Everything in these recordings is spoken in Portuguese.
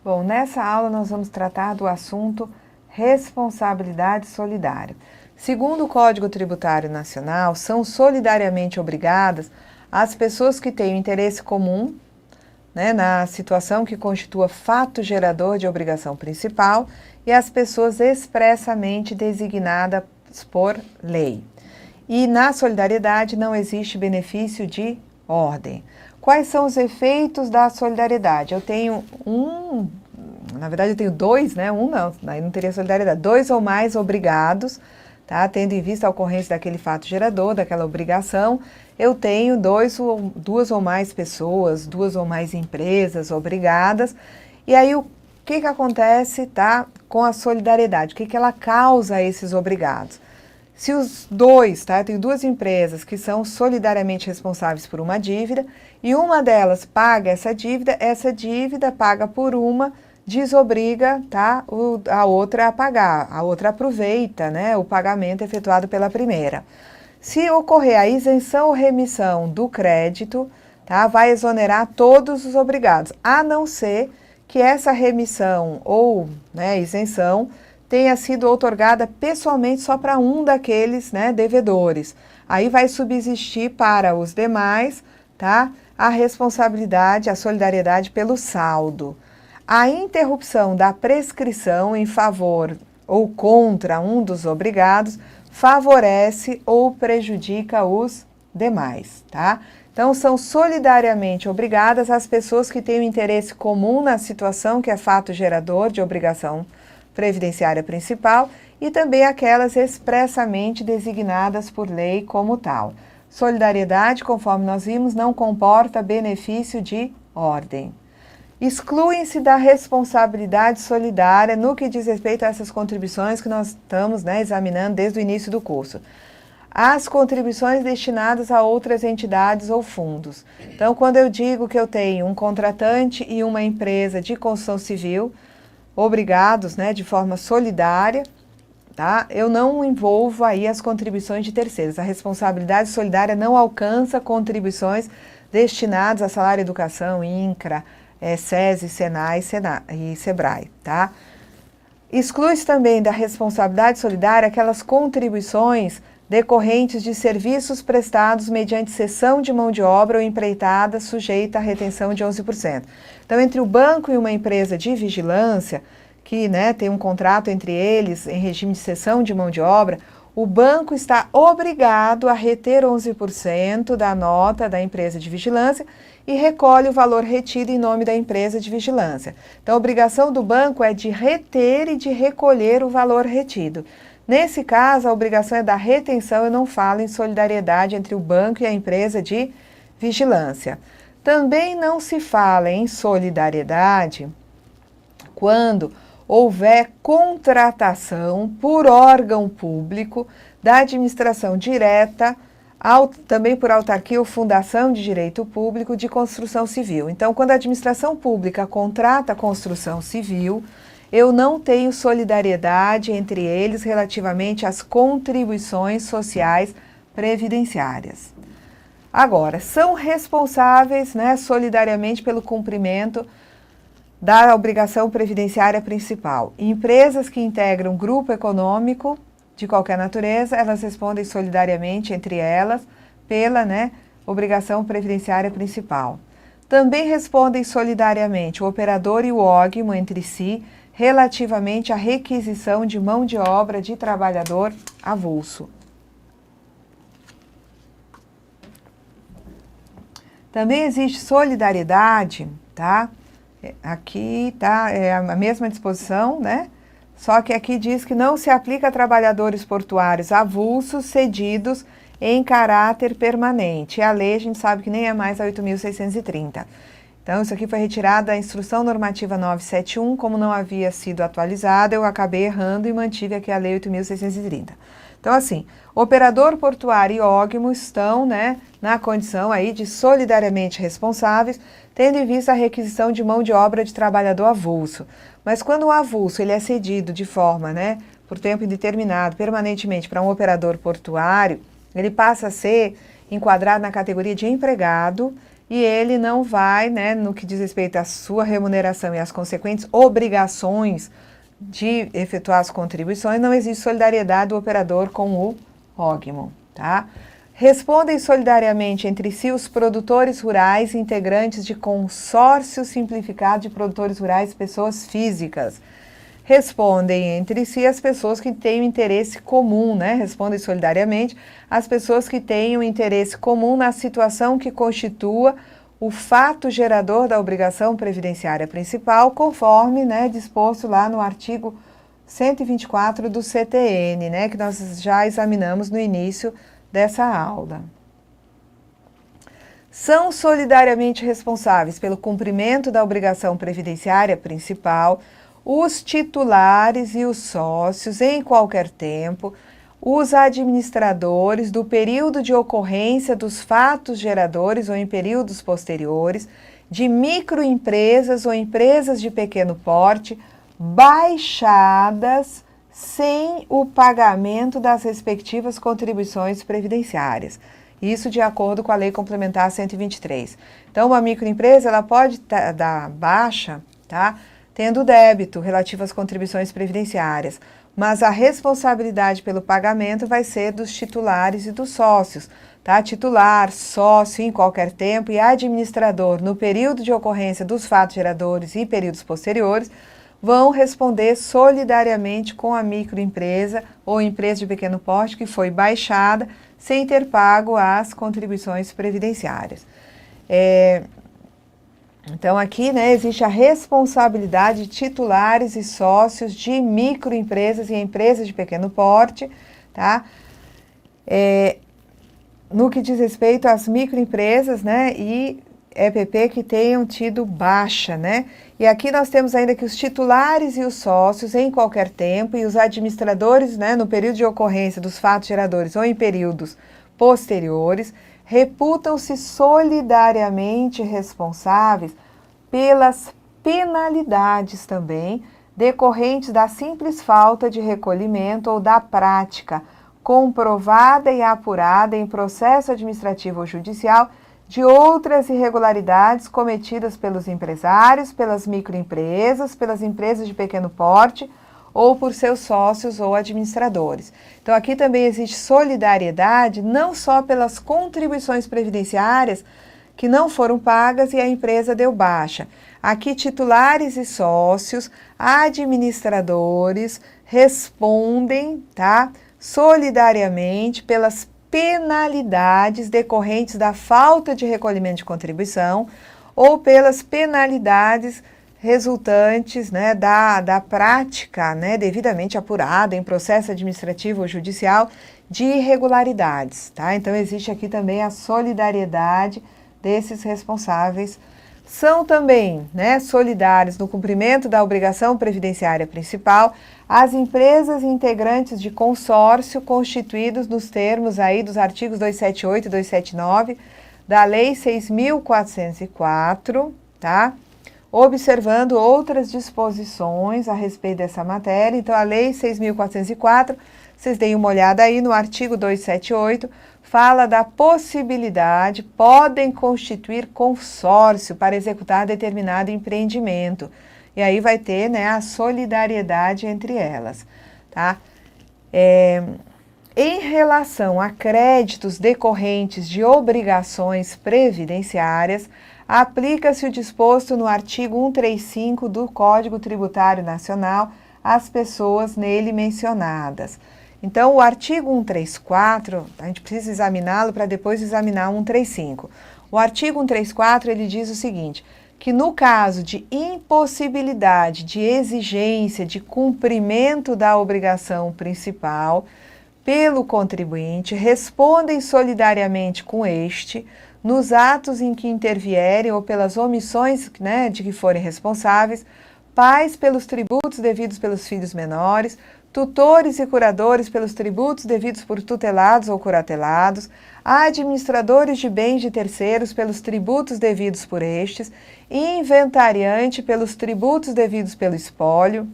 Bom, nessa aula nós vamos tratar do assunto responsabilidade solidária. Segundo o Código Tributário Nacional, são solidariamente obrigadas as pessoas que têm o interesse comum, né, na situação que constitua fato gerador de obrigação principal e as pessoas expressamente designadas por lei. E na solidariedade não existe benefício de ordem. Quais são os efeitos da solidariedade? Eu tenho na verdade eu tenho dois, né? Não, aí não teria solidariedade. Dois ou mais obrigados, tá? Tendo em vista a ocorrência daquele fato gerador, daquela obrigação, eu tenho duas ou mais pessoas, duas ou mais empresas obrigadas. E aí o que acontece, tá, com a solidariedade? O que ela causa a esses obrigados? Se os dois, tá? Eu tenho duas empresas que são solidariamente responsáveis por uma dívida e uma delas paga essa dívida paga por uma, desobriga, tá, a outra a pagar, a outra aproveita, né, o pagamento efetuado pela primeira. Se ocorrer a isenção ou remissão do crédito, tá, vai exonerar todos os obrigados, a não ser que essa remissão ou, né, isenção tenha sido outorgada pessoalmente só para um daqueles, né, devedores. Aí vai subsistir para os demais, tá, a responsabilidade, a solidariedade pelo saldo. A interrupção da prescrição em favor ou contra um dos obrigados favorece ou prejudica os demais, tá? Então, são solidariamente obrigadas as pessoas que têm o interesse comum na situação que é fato gerador de obrigação previdenciária principal e também aquelas expressamente designadas por lei como tal. Solidariedade, conforme nós vimos, não comporta benefício de ordem. Excluem-se da responsabilidade solidária no que diz respeito a essas contribuições que nós estamos, né, examinando desde o início do curso. As contribuições destinadas a outras entidades ou fundos. Então, quando eu digo que eu tenho um contratante e uma empresa de construção civil, obrigados, né, de forma solidária, tá? Eu não envolvo aí as contribuições de terceiros. A responsabilidade solidária não alcança contribuições destinadas a salário, educação, INCRA, SESI, SENAI e SEBRAE, tá? Exclui-se também da responsabilidade solidária aquelas contribuições decorrentes de serviços prestados mediante cessão de mão de obra ou empreitada sujeita à retenção de 11%. Então, entre o banco e uma empresa de vigilância, que, né, tem um contrato entre eles em regime de cessão de mão de obra, o banco está obrigado a reter 11% da nota da empresa de vigilância e recolhe o valor retido em nome da empresa de vigilância. Então, a obrigação do banco é de reter e de recolher o valor retido. Nesse caso, a obrigação é da retenção, eu não falo em solidariedade entre o banco e a empresa de vigilância. Também não se fala em solidariedade quando houver contratação por órgão público da administração direta, também por autarquia ou fundação de direito público de construção civil. Então, quando a administração pública contrata a construção civil, eu não tenho solidariedade entre eles relativamente às contribuições sociais previdenciárias. Agora, são responsáveis, né, solidariamente pelo cumprimento da obrigação previdenciária principal. Empresas que integram grupo econômico de qualquer natureza, elas respondem solidariamente entre elas pela, né, obrigação previdenciária principal. Também respondem solidariamente o operador e o ógmo entre si, relativamente à requisição de mão de obra de trabalhador avulso. Também existe solidariedade, tá? Aqui tá a mesma disposição, né? Só que aqui diz que não se aplica a trabalhadores portuários avulsos cedidos em caráter permanente. E a lei a gente sabe que nem é mais a 8.630. Então, isso aqui foi retirado da Instrução Normativa 971, como não havia sido atualizada, eu acabei errando e mantive aqui a Lei 8.630. Então, assim, operador portuário e ógmo estão, né, na condição aí de solidariamente responsáveis, tendo em vista a requisição de mão de obra de trabalhador avulso. Mas quando o avulso ele é cedido de forma, né, por tempo indeterminado, permanentemente para um operador portuário, ele passa a ser enquadrado na categoria de empregado e ele não vai, né, no que diz respeito à sua remuneração e às consequentes obrigações de efetuar as contribuições, não existe solidariedade do operador com o Ogmon, tá? Respondem solidariamente entre si os produtores rurais integrantes de consórcio simplificado de produtores rurais, pessoas físicas. Respondem entre si as pessoas que têm um interesse comum, né? Respondem solidariamente as pessoas que têm um interesse comum na situação que constitua o fato gerador da obrigação previdenciária principal, conforme, né, disposto lá no artigo 124 do CTN, né, que nós já examinamos no início dessa aula. São solidariamente responsáveis pelo cumprimento da obrigação previdenciária principal os titulares e os sócios em qualquer tempo, os administradores do período de ocorrência dos fatos geradores ou em períodos posteriores, de microempresas ou empresas de pequeno porte, baixadas sem o pagamento das respectivas contribuições previdenciárias. Isso de acordo com a Lei Complementar 123. Então, uma microempresa ela pode dar baixa, tá? Tendo débito relativo às contribuições previdenciárias, mas a responsabilidade pelo pagamento vai ser dos titulares e dos sócios, tá? Titular, sócio em qualquer tempo e administrador no período de ocorrência dos fatos geradores e períodos posteriores vão responder solidariamente com a microempresa ou empresa de pequeno porte que foi baixada sem ter pago as contribuições previdenciárias. Então, aqui, né, existe a responsabilidade de titulares e sócios de microempresas e empresas de pequeno porte, tá? No que diz respeito às microempresas, né, e EPP que tenham tido baixa, né? E aqui nós temos ainda que os titulares e os sócios em qualquer tempo e os administradores, né, no período de ocorrência dos fatos geradores ou em períodos posteriores, reputam-se solidariamente responsáveis pelas penalidades também decorrentes da simples falta de recolhimento ou da prática comprovada e apurada em processo administrativo ou judicial de outras irregularidades cometidas pelos empresários, pelas microempresas, pelas empresas de pequeno porte ou por seus sócios ou administradores. Então, aqui também existe solidariedade não só pelas contribuições previdenciárias que não foram pagas e a empresa deu baixa. Aqui, titulares e sócios, administradores respondem, tá, solidariamente pelas penalidades decorrentes da falta de recolhimento de contribuição ou pelas penalidades resultantes, né, da prática, né, devidamente apurada em processo administrativo ou judicial de irregularidades, tá? Então, existe aqui também a solidariedade desses responsáveis. São também, né, solidários no cumprimento da obrigação previdenciária principal as empresas integrantes de consórcio constituídos nos termos aí dos artigos 278 e 279 da Lei 6.404, tá? Observando outras disposições a respeito dessa matéria. Então, a Lei 6.404, vocês deem uma olhada aí no artigo 278, fala da possibilidade, podem constituir consórcio para executar determinado empreendimento. E aí vai ter, né, a solidariedade entre elas, tá? Em relação a créditos decorrentes de obrigações previdenciárias, aplica-se o disposto no artigo 135 do Código Tributário Nacional às pessoas nele mencionadas. Então, o artigo 134, a gente precisa examiná-lo para depois examinar o 135. O artigo 134, ele diz o seguinte, que no caso de impossibilidade de exigência de cumprimento da obrigação principal pelo contribuinte, respondem solidariamente com este nos atos em que intervierem ou pelas omissões, né, de que forem responsáveis, pais pelos tributos devidos pelos filhos menores, tutores e curadores pelos tributos devidos por tutelados ou curatelados, administradores de bens de terceiros pelos tributos devidos por estes, inventariante pelos tributos devidos pelo espólio,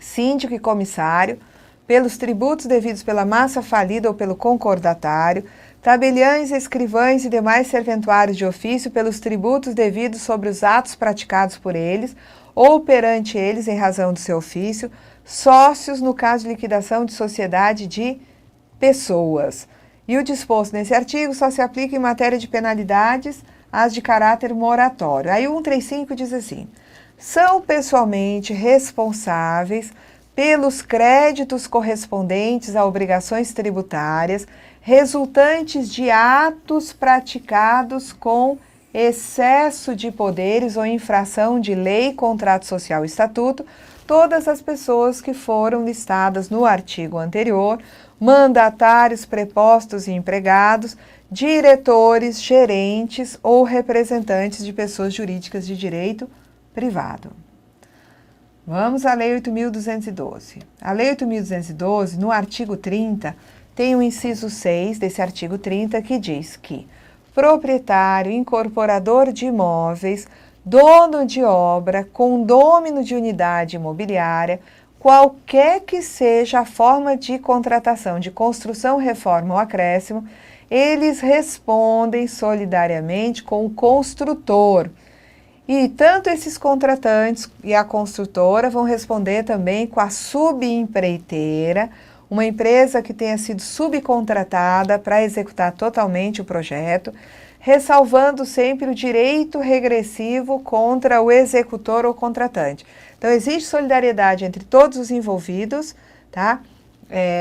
síndico e comissário, pelos tributos devidos pela massa falida ou pelo concordatário, tabeliães, escrivães e demais serventuários de ofício pelos tributos devidos sobre os atos praticados por eles ou perante eles em razão do seu ofício, sócios no caso de liquidação de sociedade de pessoas. E o disposto nesse artigo só se aplica em matéria de penalidades, as de caráter moratório. Aí o 135 diz assim: são pessoalmente responsáveis pelos créditos correspondentes a obrigações tributárias resultantes de atos praticados com excesso de poderes ou infração de lei, contrato social e estatuto, todas as pessoas que foram listadas no artigo anterior, mandatários, prepostos e empregados, diretores, gerentes ou representantes de pessoas jurídicas de direito privado. Vamos à Lei 8.212. A Lei 8.212, no artigo 30, tem o inciso 6 desse artigo 30 que diz que proprietário, incorporador de imóveis, dono de obra, condômino de unidade imobiliária, qualquer que seja a forma de contratação de construção, reforma ou acréscimo, eles respondem solidariamente com o construtor. E tanto esses contratantes e a construtora vão responder também com a subempreiteira, uma empresa que tenha sido subcontratada para executar totalmente o projeto, ressalvando sempre o direito regressivo contra o executor ou contratante. Então, existe solidariedade entre todos os envolvidos, tá?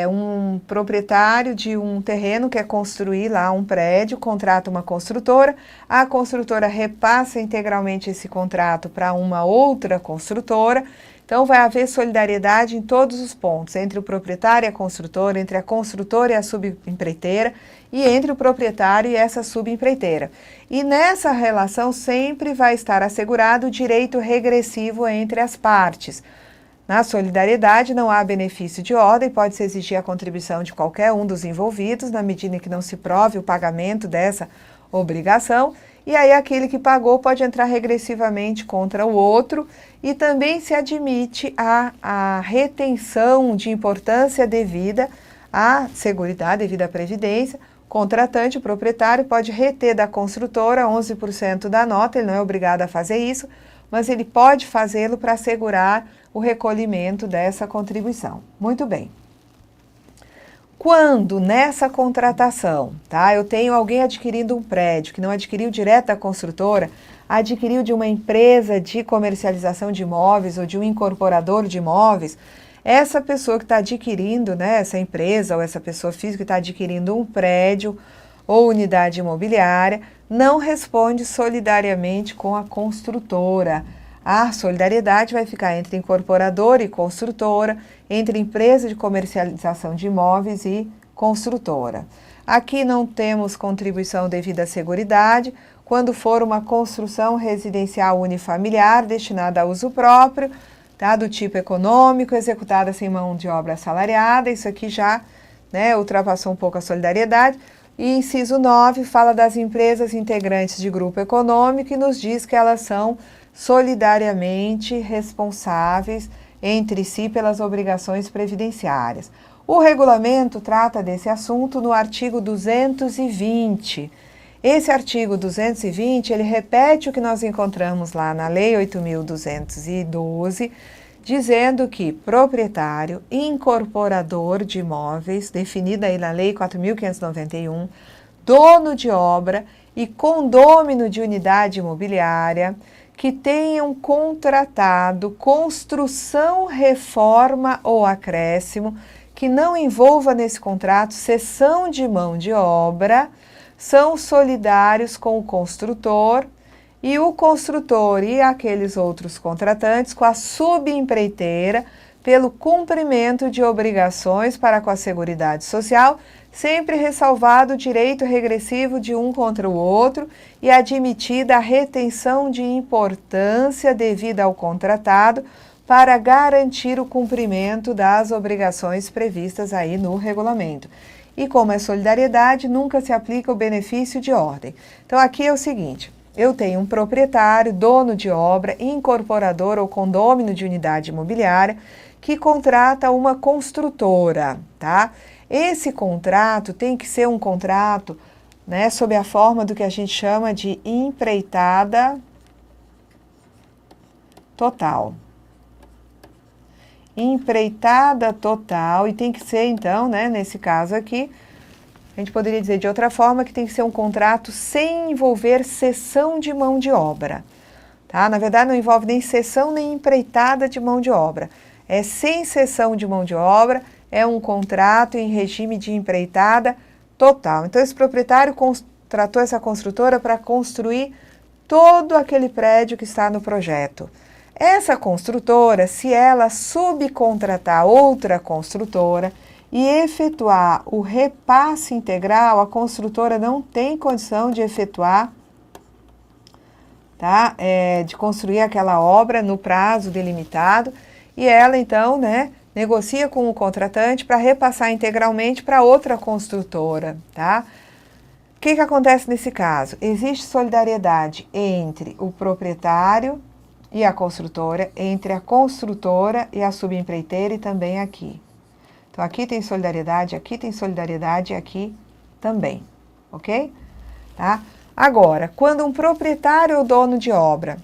Um proprietário de um terreno quer construir lá um prédio, contrata uma construtora, a construtora repassa integralmente esse contrato para uma outra construtora. Então, vai haver solidariedade em todos os pontos, entre o proprietário e a construtora, entre a construtora e a subempreiteira, e entre o proprietário e essa subempreiteira. E nessa relação sempre vai estar assegurado o direito regressivo entre as partes. Na solidariedade não há benefício de ordem, pode-se exigir a contribuição de qualquer um dos envolvidos, na medida em que não se prove o pagamento dessa obrigação, e aí aquele que pagou pode entrar regressivamente contra o outro, e também se admite a retenção de importância devida à seguridade, devida à previdência. O contratante, o proprietário, pode reter da construtora 11% da nota, ele não é obrigado a fazer isso, mas ele pode fazê-lo para assegurar o recolhimento dessa contribuição. Muito bem. Quando nessa contratação, tá, eu tenho alguém adquirindo um prédio que não adquiriu direto da construtora, adquiriu de uma empresa de comercialização de imóveis ou de um incorporador de imóveis, essa pessoa que está adquirindo, né, essa empresa ou essa pessoa física que está adquirindo um prédio ou unidade imobiliária, não responde solidariamente com a construtora. A solidariedade vai ficar entre incorporador e construtora, entre empresa de comercialização de imóveis e construtora. Aqui não temos contribuição devida à seguridade, quando for uma construção residencial unifamiliar destinada a uso próprio, tá, do tipo econômico, executada sem mão de obra assalariada, isso aqui já, né, ultrapassou um pouco a solidariedade. E inciso 9 fala das empresas integrantes de grupo econômico e nos diz que elas são solidariamente responsáveis entre si pelas obrigações previdenciárias. O regulamento trata desse assunto no artigo 220. Esse artigo 220, ele repete o que nós encontramos lá na Lei 8.212, dizendo que proprietário, incorporador de imóveis, definida aí na Lei 4.591, dono de obra e condômino de unidade imobiliária, que tenham contratado construção, reforma ou acréscimo, que não envolva nesse contrato cessão de mão de obra, são solidários com o construtor e o construtor e aqueles outros contratantes com a subempreiteira pelo cumprimento de obrigações para com a Seguridade Social, sempre ressalvado o direito regressivo de um contra o outro e admitida a retenção de importância devida ao contratado para garantir o cumprimento das obrigações previstas aí no regulamento. E como é solidariedade, nunca se aplica o benefício de ordem. Então aqui é o seguinte, eu tenho um proprietário, dono de obra, incorporador ou condômino de unidade imobiliária que contrata uma construtora, tá? Esse contrato tem que ser um contrato né, sob a forma do que a gente chama de empreitada total. Empreitada total, e tem que ser, então, né, nesse caso aqui, a gente poderia dizer de outra forma que tem que ser um contrato sem envolver cessão de mão de obra. Tá? Na verdade, não envolve nem cessão nem empreitada de mão de obra. É sem cessão de mão de obra, é um contrato em regime de empreitada total. Então, esse proprietário contratou essa construtora para construir todo aquele prédio que está no projeto. Essa construtora, se ela subcontratar outra construtora e efetuar o repasse integral, a construtora não tem condição de efetuar, tá? De construir aquela obra no prazo delimitado, e ela então, né, negocia com o contratante para repassar integralmente para outra construtora, tá? O que acontece nesse caso? Existe solidariedade entre o proprietário e a construtora, entre a construtora e a subempreiteira e também aqui. Então, aqui tem solidariedade e aqui também, ok? Tá? Agora, quando um proprietário ou dono de obra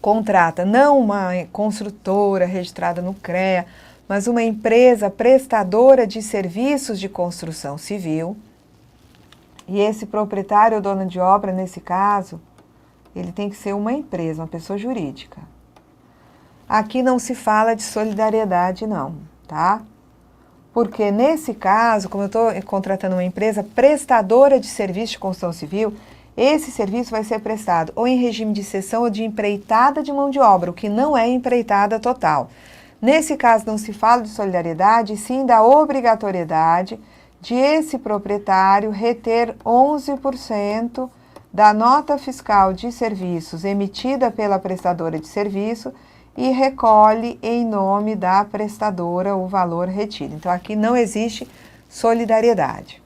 contrata não uma construtora registrada no CREA, mas uma empresa prestadora de serviços de construção civil, e esse proprietário ou dono de obra, nesse caso, ele tem que ser uma empresa, uma pessoa jurídica. Aqui não se fala de solidariedade, não, tá? Porque nesse caso, como eu estou contratando uma empresa prestadora de serviço de construção civil, esse serviço vai ser prestado ou em regime de cessão ou de empreitada de mão de obra, o que não é empreitada total. Nesse caso, não se fala de solidariedade, sim da obrigatoriedade de esse proprietário reter 11% da nota fiscal de serviços emitida pela prestadora de serviço e recolhe em nome da prestadora o valor retido. Então, aqui não existe solidariedade.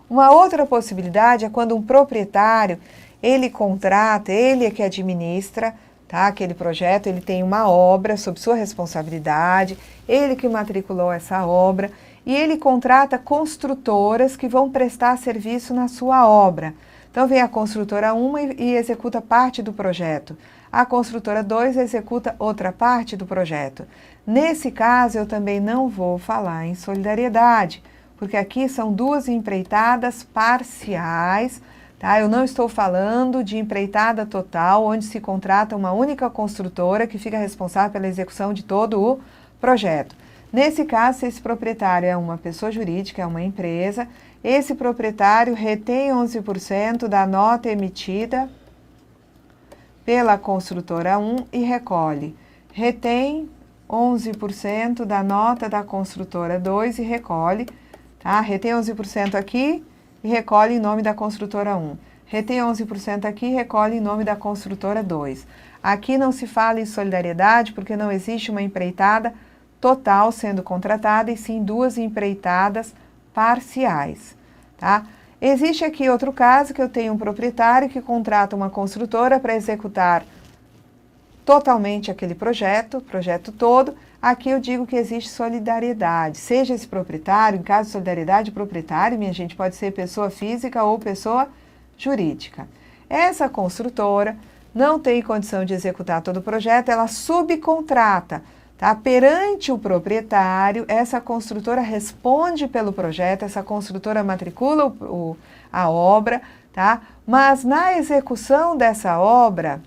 Uma outra possibilidade é quando um proprietário, ele contrata, ele é que administra, tá, aquele projeto, ele tem uma obra sob sua responsabilidade, ele que matriculou essa obra, e ele contrata construtoras que vão prestar serviço na sua obra. Então, vem a construtora 1 e executa parte do projeto. A construtora 2 executa outra parte do projeto. Nesse caso, eu também não vou falar em solidariedade, porque aqui são duas empreitadas parciais, tá? Eu não estou falando de empreitada total, onde se contrata uma única construtora que fica responsável pela execução de todo o projeto. Nesse caso, se esse proprietário é uma pessoa jurídica, é uma empresa, esse proprietário retém 11% da nota emitida pela construtora 1 e recolhe. Retém 11% da nota da construtora 2 e recolhe, tá? Retém 11% aqui e recolhe em nome da construtora 1. Retém 11% aqui e recolhe em nome da construtora 2. Aqui não se fala em solidariedade porque não existe uma empreitada total sendo contratada e sim duas empreitadas parciais, tá? Existe aqui outro caso que eu tenho um proprietário que contrata uma construtora para executar totalmente aquele projeto todo. Aqui eu digo que existe solidariedade, seja esse proprietário, em caso de solidariedade, proprietário, minha gente, pode ser pessoa física ou pessoa jurídica. Essa construtora não tem condição de executar todo o projeto, ela subcontrata. Tá? Perante o proprietário, essa construtora responde pelo projeto, essa construtora matricula a obra, tá? Mas na execução dessa obra,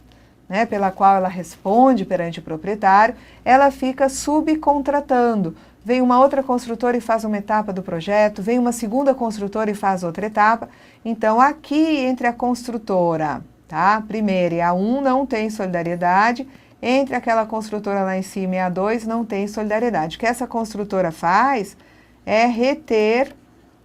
né, pela qual ela responde perante o proprietário, ela fica subcontratando. Vem uma outra construtora e faz uma etapa do projeto, vem uma segunda construtora e faz outra etapa. Então, aqui entre a construtora, tá? Primeira e a 1 não tem solidariedade, entre aquela construtora lá em cima e a 2 não tem solidariedade. O que essa construtora faz é reter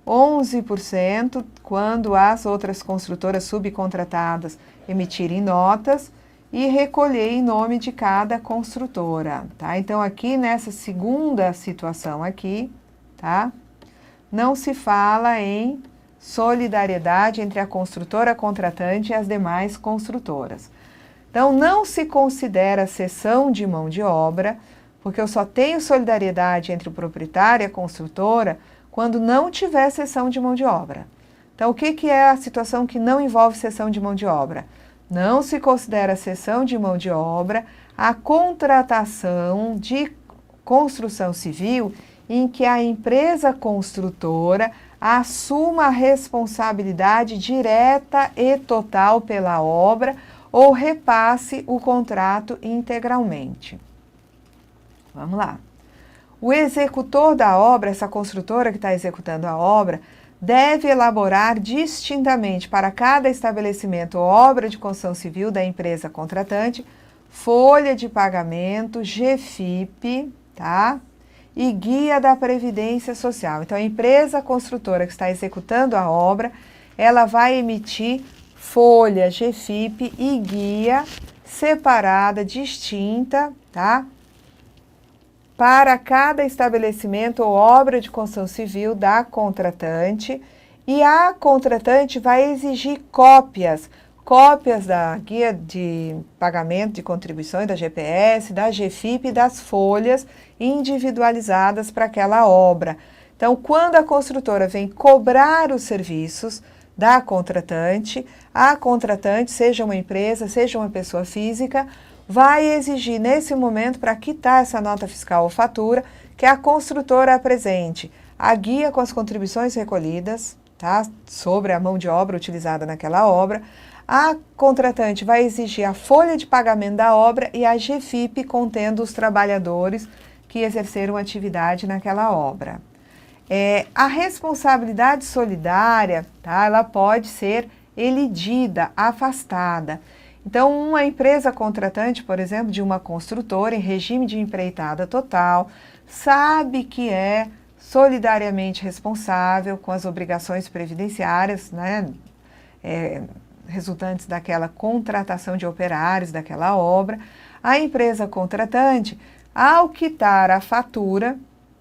11% quando as outras construtoras subcontratadas emitirem notas e recolher em nome de cada construtora, tá? Então, aqui nessa segunda situação aqui, tá? Não se fala em solidariedade entre a construtora contratante e as demais construtoras. Então, não se considera cessão de mão de obra, porque eu só tenho solidariedade entre o proprietário e a construtora quando não tiver cessão de mão de obra. Então, o que é a situação que não envolve cessão de mão de obra? Não se considera cessão de mão de obra a contratação de construção civil em que a empresa construtora assuma a responsabilidade direta e total pela obra ou repasse o contrato integralmente. Vamos lá. O executor da obra, essa construtora que está executando a obra, deve elaborar distintamente para cada estabelecimento ou obra de construção civil da empresa contratante folha de pagamento, GFIP, tá? E guia da Previdência Social. Então, a empresa construtora que está executando a obra, ela vai emitir folha, GFIP e guia separada, distinta, tá? Para cada estabelecimento ou obra de construção civil da contratante, e a contratante vai exigir cópias da guia de pagamento de contribuições da GPS, da GFIP e das folhas individualizadas para aquela obra. Então, quando a construtora vem cobrar os serviços da contratante, a contratante, seja uma empresa, seja uma pessoa física, vai exigir nesse momento, para quitar essa nota fiscal ou fatura, que a construtora apresente a guia com as contribuições recolhidas, tá, sobre a mão de obra utilizada naquela obra. A contratante vai exigir a folha de pagamento da obra e a GFIP contendo os trabalhadores que exerceram atividade naquela obra. A responsabilidade solidária, tá, ela pode ser elidida, afastada. Então, uma empresa contratante, por exemplo, de uma construtora em regime de empreitada total, sabe que é solidariamente responsável com as obrigações previdenciárias, né, resultantes daquela contratação de operários daquela obra. A empresa contratante, ao quitar a fatura,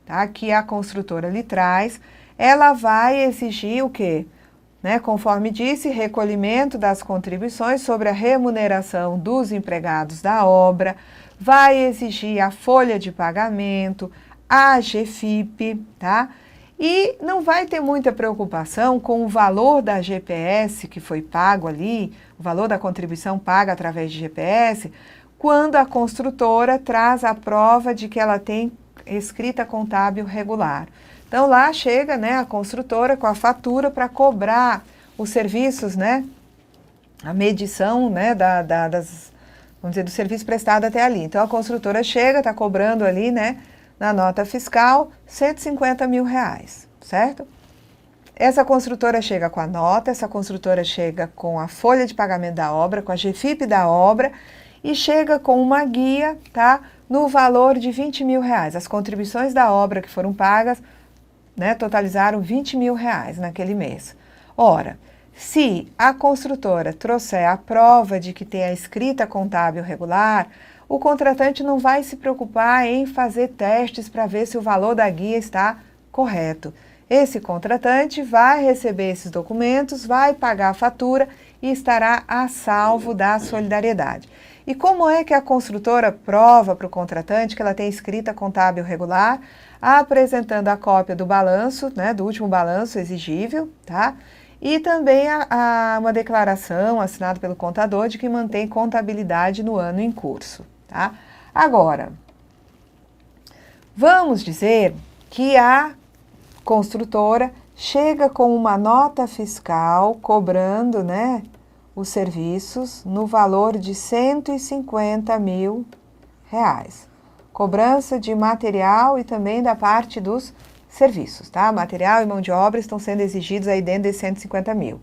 tá, que a construtora lhe traz, ela vai exigir o quê? Conforme disse, recolhimento das contribuições sobre a remuneração dos empregados da obra, vai exigir a folha de pagamento, a GFIP, tá? E não vai ter muita preocupação com o valor da GPS que foi pago ali, o valor da contribuição paga através de GPS, quando a construtora traz a prova de que ela tem escrita contábil regular. Então, lá chega, né, a construtora com a fatura para cobrar os serviços, né, a medição, né, vamos dizer, do serviço prestado até ali. Então, a construtora chega, está cobrando ali, né, na nota fiscal, R$150 mil, certo? Essa construtora chega com a nota, essa construtora chega com a folha de pagamento da obra, com a GFIP da obra e chega com uma guia, tá, no valor de R$20 mil. As contribuições da obra que foram pagas, né, totalizaram R$20 mil naquele mês. Ora, se a construtora trouxer a prova de que tem a escrita contábil regular, o contratante não vai se preocupar em fazer testes para ver se o valor da guia está correto. Esse contratante vai receber esses documentos, vai pagar a fatura e estará a salvo da solidariedade. E como é que a construtora prova para o contratante que ela tem escrita contábil regular? Apresentando a cópia do balanço, né, do último balanço exigível, tá? E também uma declaração assinada pelo contador de que mantém contabilidade no ano em curso, tá? Agora, vamos dizer que a construtora chega com uma nota fiscal cobrando, né, os serviços no valor de R$150 mil. Cobrança de material e também da parte dos serviços, tá? Material e mão de obra estão sendo exigidos aí dentro de 150 mil.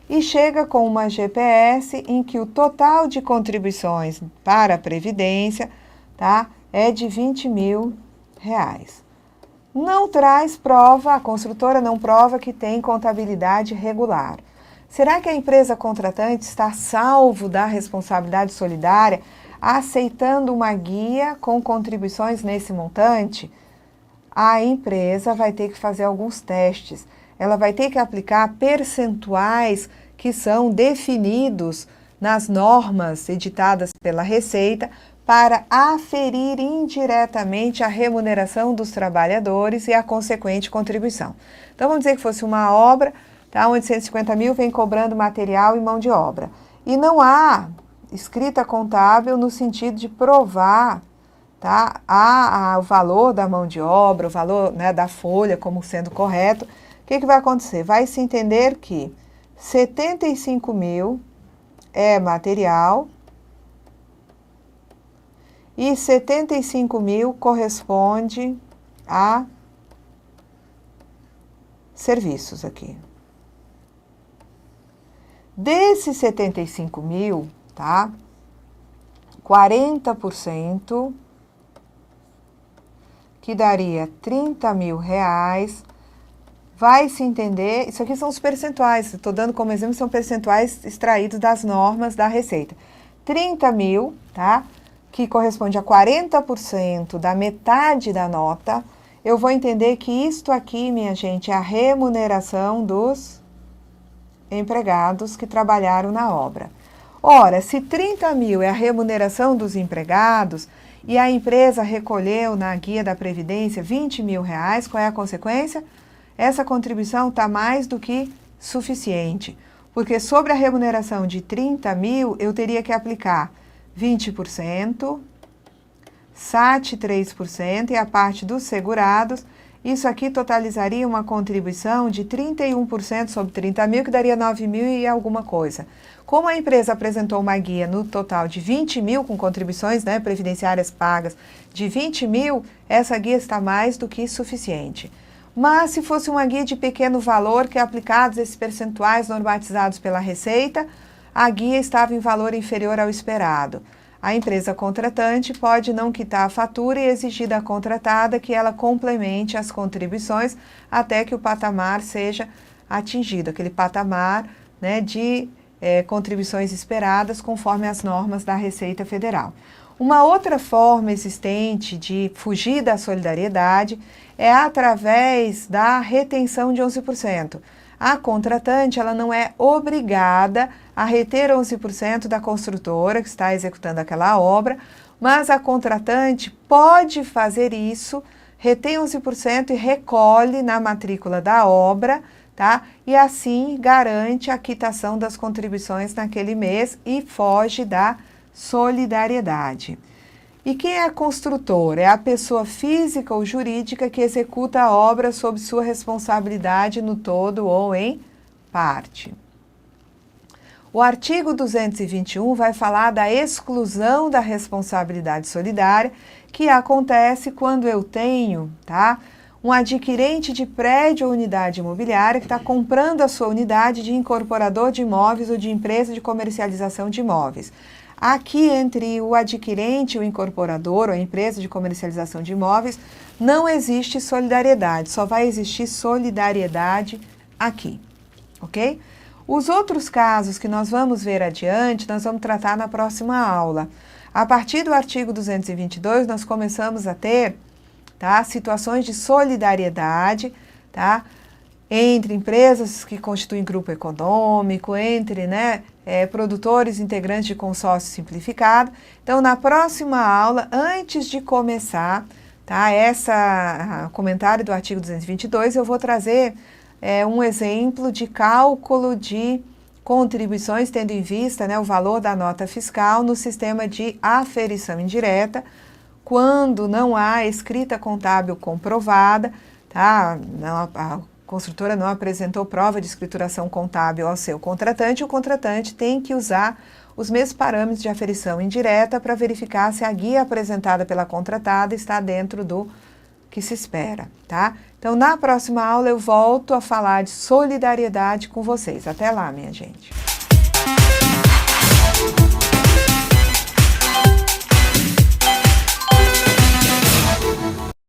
E chega com uma GPS em que o total de contribuições para a Previdência, tá, é de R$20 mil. Não traz prova, a construtora não prova que tem contabilidade regular. Será que a empresa contratante está salvo da responsabilidade solidária aceitando uma guia com contribuições nesse montante? A empresa vai ter que fazer alguns testes. Ela vai ter que aplicar percentuais que são definidos nas normas editadas pela Receita para aferir indiretamente a remuneração dos trabalhadores e a consequente contribuição. Então, vamos dizer que fosse uma obra tá? Onde 150 mil vem cobrando material e mão de obra. E não há escrita contábil no sentido de provar, tá? O valor da mão de obra, o valor, né, da folha como sendo correto. O que vai acontecer? Vai se entender que 75 mil é material e 75 mil corresponde a serviços aqui. Desses 75 mil, tá? 40%, que daria 30 mil reais, vai se entender, isso aqui são os percentuais, estou dando como exemplo, são percentuais extraídos das normas da Receita. 30 mil, tá? Que corresponde a 40% da metade da nota, eu vou entender que isto aqui, minha gente, é a remuneração dos empregados que trabalharam na obra. Ora, se 30 mil é a remuneração dos empregados e a empresa recolheu na guia da Previdência 20 mil reais, qual é a consequência? Essa contribuição está mais do que suficiente, porque sobre a remuneração de 30 mil, eu teria que aplicar 20%, SAT 3% e a parte dos segurados. Isso aqui totalizaria uma contribuição de 31% sobre 30 mil, que daria 9 mil e alguma coisa. Como a empresa apresentou uma guia no total de 20 mil, com contribuições, né, previdenciárias pagas de 20 mil, essa guia está mais do que suficiente. Mas se fosse uma guia de pequeno valor, que é aplicados esses percentuais normatizados pela Receita, a guia estava em valor inferior ao esperado. A empresa contratante pode não quitar a fatura e exigir da contratada que ela complemente as contribuições até que o patamar seja atingido, aquele patamar, né, de contribuições esperadas conforme as normas da Receita Federal. Uma outra forma existente de fugir da solidariedade é através da retenção de 11%. A contratante, ela não é obrigada a reter 11% da construtora que está executando aquela obra, mas a contratante pode fazer isso, retém 11% e recolhe na matrícula da obra, tá? E assim garante a quitação das contribuições naquele mês e foge da solidariedade. E quem é construtor? É a pessoa física ou jurídica que executa a obra sob sua responsabilidade no todo ou em parte. O artigo 221 vai falar da exclusão da responsabilidade solidária, que acontece quando eu tenho, tá, um adquirente de prédio ou unidade imobiliária que está comprando a sua unidade de incorporador de imóveis ou de empresa de comercialização de imóveis. Aqui, entre o adquirente, o incorporador ou a empresa de comercialização de imóveis, não existe solidariedade, só vai existir solidariedade aqui, ok? Os outros casos que nós vamos ver adiante, nós vamos tratar na próxima aula. A partir do artigo 222, nós começamos a ter, tá, situações de solidariedade, tá, entre empresas que constituem grupo econômico, entre, né, produtores integrantes de consórcio simplificado. Então, na próxima aula, antes de começar, tá, comentário do artigo 222, eu vou trazer um exemplo de cálculo de contribuições, tendo em vista, né, o valor da nota fiscal no sistema de aferição indireta, quando não há escrita contábil comprovada, tá, a construtora não apresentou prova de escrituração contábil ao seu contratante, o contratante tem que usar os mesmos parâmetros de aferição indireta para verificar se a guia apresentada pela contratada está dentro do que se espera, tá? Então, na próxima aula eu volto a falar de solidariedade com vocês. Até lá, minha gente.